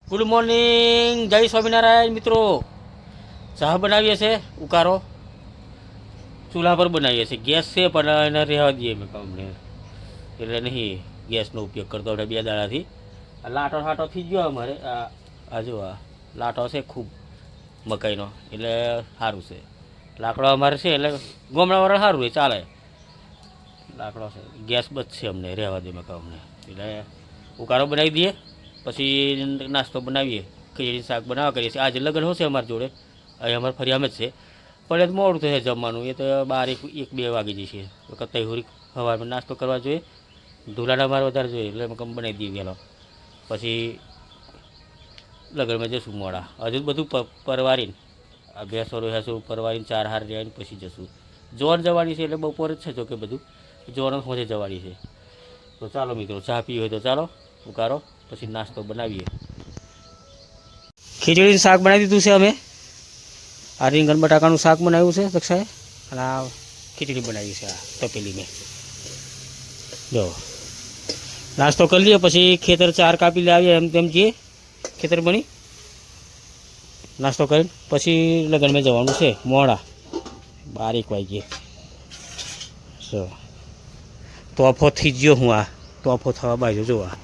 Good morning, જય સ્વામિનારાયણ મિત્રો. ચા બનાવીએ છે, ઉકારો ચૂલા પર બનાવીએ છીએ. ગેસ છે પણ એને રહેવા દઈએ મેં અમને, એટલે નહીં ગેસનો ઉપયોગ કરતો આપણે 2 દાડાથી. આ લાટો ફાટો થઈ ગયો અમારે. આ જો આ લાટો છે ખૂબ મકાઈનો, એટલે સારું છે. લાકડો અમારે છે એટલે ગામડાવાળા સારું એ ચાલે. લાકડો છે, ગેસ બચશે અમને, રહેવા દે મકા અમને. એટલે ઉકારો બનાવી દઈએ, પછી નાસ્તો બનાવીએ. ખીચડી શાક બનાવવા કરીએ છીએ. આજે લગ્ન હશે અમારી જોડે, અહીં અમારે ફરિયામાં જ છે, પણ એ તો મોડું થશે જમવાનું. એ તો 12-1-2 વાગી જશે. કત્તાઈ હુરી સવારમાં નાસ્તો કરવા જોઈએ, ઢોલાના મારે વધારે જોઈએ, એટલે અમે બનાવી દઈએ વહેલો. પછી લગ્નમાં જશું મોડા. હજુ બધું પરવારીને આ ભેંસો રહેશું, પરવારીને 4 હાર લઈને પછી જશું. જોન જવાની છે એટલે બપોરે જ છે, જો કે બધું જોન હોજે જવાની છે. તો ચાલો મિત્રો, ચા પી હોય તો ચાલો ઉકારો, પછી નાસ્તો બનાવીએ. ખીચડીનું શાક બનાવી દીધું છે અમે. આ રીંગણ બટાકાનું શાક બનાવ્યું છે દક્ષાએ, અને આ ખીચડી બનાવી છે આ તપેલી મેં. જો નાસ્તો કરી લઈએ, પછી ખેતર 4 કાપી લાવીએ, એમ તેમ જઈએ ખેતર બની. નાસ્તો કરીને પછી લગ્નમાં જવાનું છે મોડા 12-1 વાગ્યે. તોફો થઈ ગયો. હું આ તોફો થવા બાજુ જોવા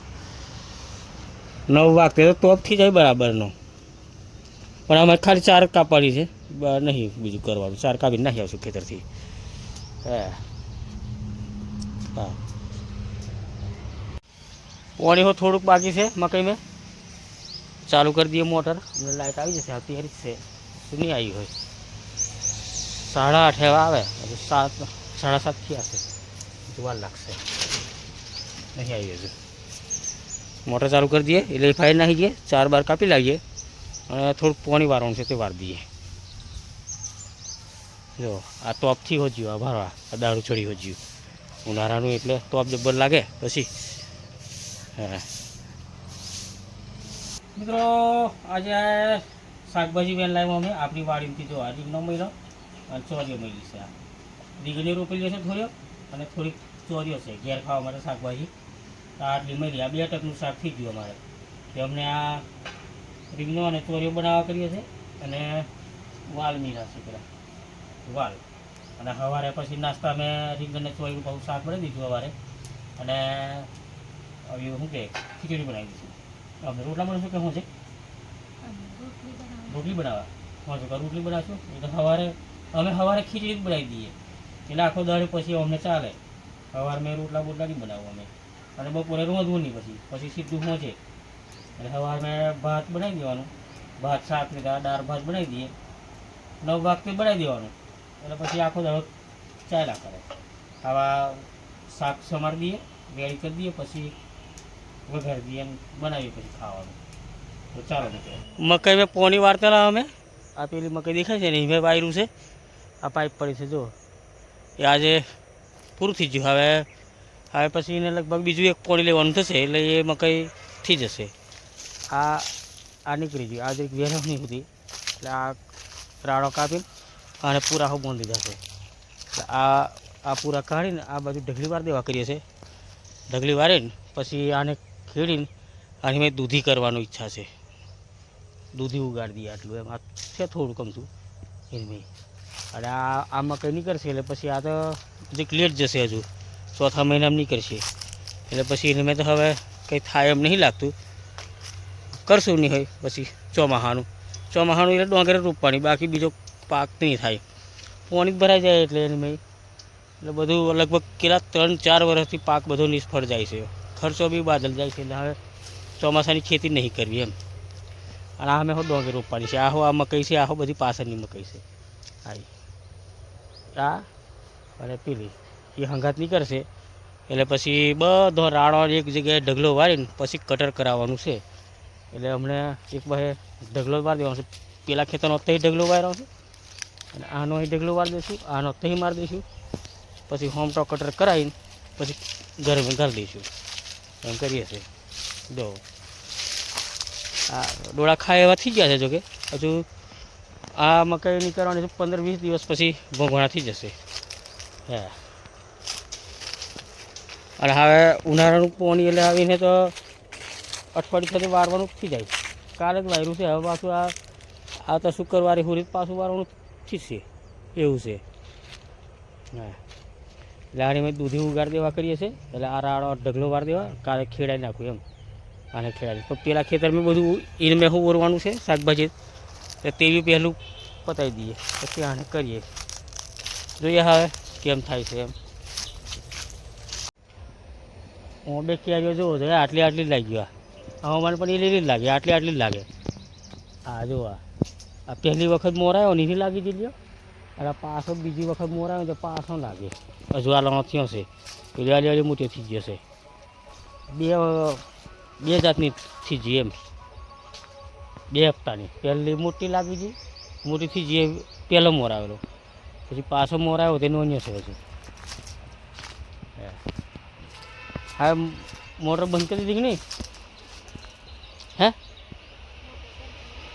9 વાગતે તો તોપ થઈ જાય બરાબરનો. પણ અમારે ખાલી 4 કાપવાની છે, નહીં બીજું કરવાનું. 4 કાપીને નાખી આવશું ખેતરથી. હા, પાણી હો થોડુંક બાકી છે મકાઈ મેં. ચાલુ કરી દઈએ મોટર, અમને લાઇટ આવી જશે. અત્યારે જ છે, શું નહીં આવી હોય. 8:30 આવે, હજુ 7 7:30 થયા છે, વાર લાગશે. નહીં આવી હજુ. મોટર ચાલુ કરી દઈએ એટલે ફાઈલ નાખી દઈએ, 4 બાર કાપી લાવીએ, અને થોડુંક પાણી વારવાનું છે તે વાર દઈએ. જો આ તોપથી હોજ્યું, આ ભરવા આ દારૂ ચડી હોજ્યું ઉનાળાનું, એટલે તોપ જબ્બર લાગે પછી. હા મિત્રો, આજે શાકભાજી વેન લાવ્યો અમે આપણી વાડીમાંથી. જો આ રીંગનો મહિનો અને ચોરીઓ મળી છે. આ રીંગણી રોપેલી છે થોડીઓ, અને થોડીક ચોરીઓ છે ઘેર ખાવા માટે શાકભાજી. આટલી મળી. આ 2 ટકનું શાક થઈ ગયું અમારે. તે અમને આ રીંગણો અને ચોરીઓ બનાવવા કરીએ છીએ, અને વાલ મીરા છે પેલા વાલ. અને સવારે પછી નાસ્તા મેં રીંગણને ચોરીનું બહુ શાક બનાવી દીધું સવારે, અને હવે શું કે ખીચડી બનાવી દીધું. અમે રોટલા બનાવશું કે શું છે? રોટલી બનાવવા શું છે? રોટલી બનાવશું એટલે સવારે ખીચડી જ બનાવી દઈએ, એટલે આખો દાડે પછી અમને ચાલે. સવારે મેં રોટલા બોટલા નહીં બનાવું અમે, અને બપોરે રોંધવું નહીં. પછી સીધું પહોંચે એટલે સવારે મેં ભાત બનાવી દેવાનું. ભાત શાક ને દાળ ભાત બનાવી દઈએ, 9 વાગતે બનાવી દેવાનું. એટલે પછી આખો દાડો ચાલ્યા કરે. આવા શાક સમારી દઈએ, રેડી કરી દઈએ, પછી વઘારી દઈએ, બનાવીએ પછી ખાવાનું. તો ચાલો મિત્રો, મકાઈ મેં પોણી વારતા અમે. આ પેલી મકાઈ દેખાય છે ને, એ મેં વાયરું છે. આ પાઇપ પડી છે, જો એ આજે પૂરું થઈ ગયું. હવે પછી એને લગભગ બીજું 1 પોણી લેવાનું થશે, એટલે એ મકાઈ થઈ જશે. આ નીકળી ગયું. આજે એક વેર નહીં હતી, એટલે આ રાડો કાપીને અને પૂરા હો બાંધી જશે. એટલે આ પૂરા કાઢીને આ બાજુ ઢગલી વાર દેવા કરીએ છીએ. ઢગલી વારીને પછી આને ખેડીને આની મેં દૂધી કરવાની ઈચ્છા છે. દૂધી ઉગાડી દઈએ આટલું, એમ આ છે થોડું કમતું એની. અને આ મકાઈ નીકળશે એટલે પછી આ તો હજી લેટ જશે, હજુ 4થા મહિનામાં નીકળશે. એટલે પછી એને મેં તો હવે કંઈ થાય એમ નહીં લાગતું. કરશું નહીં હોય પછી ચોમાહાનું એટલે ડોંગરે રોપવાની, બાકી બીજો પાક નહીં થાય. પાણી ભરાઈ જાય એટલે એને મેં એટલે બધું લગભગ કેટલા 3-4 વર્ષથી પાક બધો નિષ્ફળ જાય છે. ખર્ચો બી બાદલ જાય છે. એટલે હવે ચોમાસાની ખેતી નહીં કરવી એમ. અને આ અમે ડોંગર રોપવાની છે. આ મકાઈ છે, આહો બધી પાછળની મકાઈ છે. આ અને પેલી એ હંગાત નીકળશે એટલે પછી બધો રાડો એક જગ્યાએ ઢગલો વારીને પછી કટર કરાવવાનું છે. એટલે અમને એક બાજુ ઢગલો વાર દેવાનો છે. પેલા ખેતરનો અત્યારે ઢગલો વાર્યો છે, અને આનો અહીં ઢગલો વાર દઈશું, આનો અત્યારે મારી દઈશું. પછી હોમ ટોક કટર કરાવીને પછી ઘરે ઘાલી દઈશું. એમ કરીએ છીએ. જો આ ડોળા ખાય એવા થઈ ગયા છે. જોકે હજુ આ મકાઈ નીકળવાની 15-20 દિવસ પછી ભોગવાણા થઈ જશે. હા, અને હવે ઉનાળાનું પાણી એટલે આવીને તો અઠવાડિયું સુધી વારવાનું થઈ જાય. કાલે જ વાયરું છે. હવે પાછું આ તો શુક્રવારે હુરી પાછું વારવાનું થશે એવું છે. હા એટલે આને મેં દૂધી ઉગાડી દેવા કરીએ છીએ. એટલે આ રાડો ઢગલો વાર દેવા કાલે ખેડાઈ નાખું એમ. આને ખેડાવી તો પેલા ખેતરમાં બધું એને મેં શું ઓરવાનું છે શાકભાજી તેવી પહેલું પતાવી દઈએ પછી આને કરીએ. જોઈએ હવે કેમ થાય છે એમ. હું બે કેરીઓ જોવો તો આટલી આટલી જ લાગી ગયો. હવામાન પણ એ લીલી જ લાગે, આટલી આટલી જ લાગે. હા જો આ પહેલી વખત મોરાયો નીથી લાગી દીધી અને પાછો બીજી વખત મોરાયો તો પાછો લાગે. હજુ આ લણો થયો છે પેલી આલી મોટી થઈ જશે. બે જાતની થઈ જઈ એમ, 2 હપ્તાની. પહેલી મોટી લાગી ગઈ, મોટી થઈ જઈ પહેલો મોર આવેલો, પછી પાછો મોર આવ્યો તેનો અન્ય છે હજુ. હા મોટર બંધ કરી દીધી કે નહીં? હે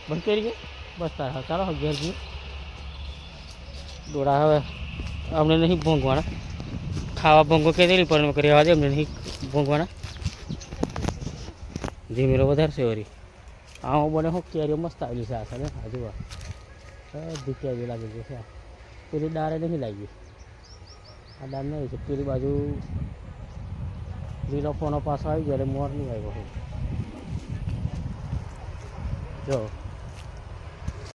બંધ કરી ગઈ? બસ તારા ચાલો ઘેર જઈએ. દોડા હવે અમને નહીં ભોંગવાના. ખાવા ભોંગો કહેલી પણ કરી આવવા દે, અમને નહીં ભોંગવાના. ધીમેરો વધારે છે વળી. હું બને હું કેરીઓ મસ્ત આવેલી છે. આ છે ને હજુ બધી કેરીઓ લાગી ગઈ છે. પેલી દાળે નહીં લાગી, આ દાળ નહીં છે. પેલી બાજુ લીલો ફોનો પાછો આવી ગયો એટલે મોર નહીં આવ્યો. જો